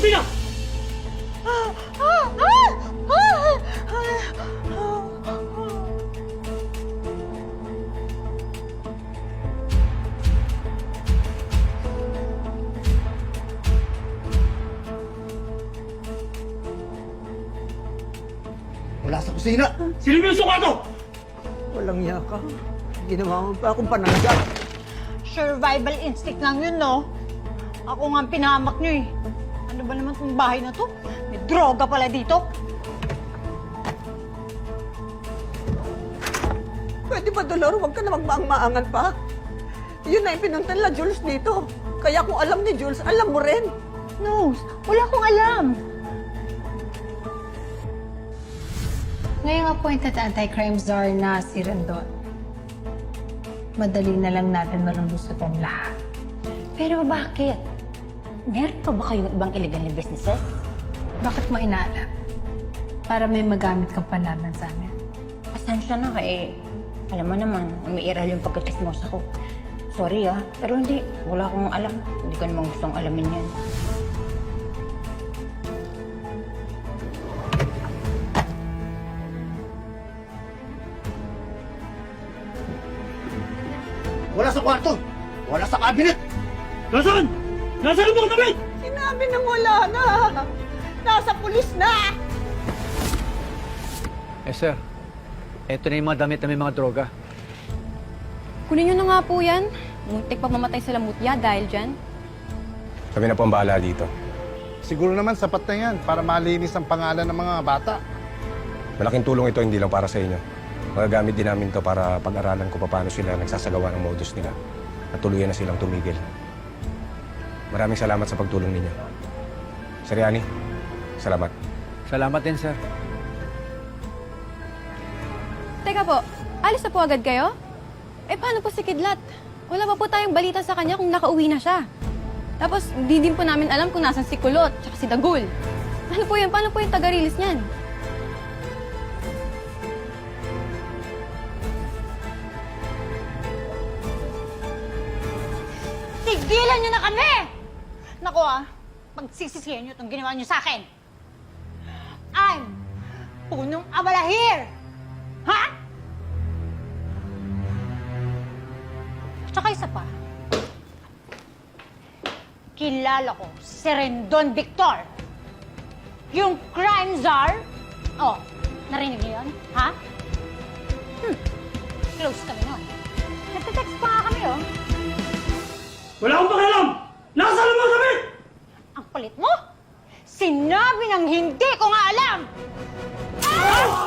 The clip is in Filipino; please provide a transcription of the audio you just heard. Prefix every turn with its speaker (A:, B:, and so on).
A: kusina!
B: Wala sa kusina!
A: Sino yung sukato?
C: Walang yaka. Ginawa mo pa akong panangga.
D: Survival instinct lang yun, no? Ako nga ang pinahamak niyo eh. Ano ba naman itong bahay na to? May droga pala dito.
C: Pwede ba, Dolor? Huwag ka na magmaang-maangan pa. Yun na yung pinunta nila Jules dito. Kaya kung alam ni Jules, alam mo rin.
D: No, wala akong alam.
E: Ngayong appointed anti-crime czar na si Rendon, madali na lang natin malulusot ang lahat.
D: Pero bakit? Meron pa ba kayong ibang illegal na businesses?
E: Bakit mo inaalam? Para may magamit kang panlaban sa amin.
D: Pasensya na eh. Alam mo naman, umiiral yung pagkakismosa ko. Sorry pero hindi. Wala akong alam. Hindi ko naman gustong alamin yan.
B: Wala sa kwarto! Wala sa cabinet!
A: Nasaan? Nasaan ang mga damit?
C: Sinabi nang wala na. Nasa pulis na.
F: Sir. Eto na yung mga damit na may mga droga.
G: Kunin nyo na nga po yan. Muntik pa mamatay sa lamutya dahil dyan.
H: Kami na po ang bahala dito.
I: Siguro naman sapat na yan para malinis ang pangalan ng mga bata.
H: Malaking tulong ito hindi lang para sa inyo. Magagamit din namin ito para pag-aralan ko paano sila nagsasagawa ng modus nila at tuluyan na silang tumigil. Maraming salamat sa pagtulong ninyo. Sir Yani, salamat.
F: Salamat din, sir.
G: Teka po, alis na po agad kayo? Paano po si Kidlat? Wala pa po tayong balita sa kanya kung nakauwi na siya. Tapos, hindi din po namin alam kung nasan si Kulot at si Dagul. Ano po yan? Paano po yung taga-release niyan?
D: Tigilan niyo na kami! Naku pagsisisihan niyo itong ginawa niyo sa akin. I'm punong abala here! Ha? Tsaka isa pa. Kilala ko si Rendon Victor. Yung crime czar. Oh, narinig niyo yun? Ha? Close kami nun. Nagte-text pa nga kami,
A: Wala akong pakialam! Nasaan ang mga damit?
D: Ang kulit mo! Sinabi ng hindi ko nga alam! Ah!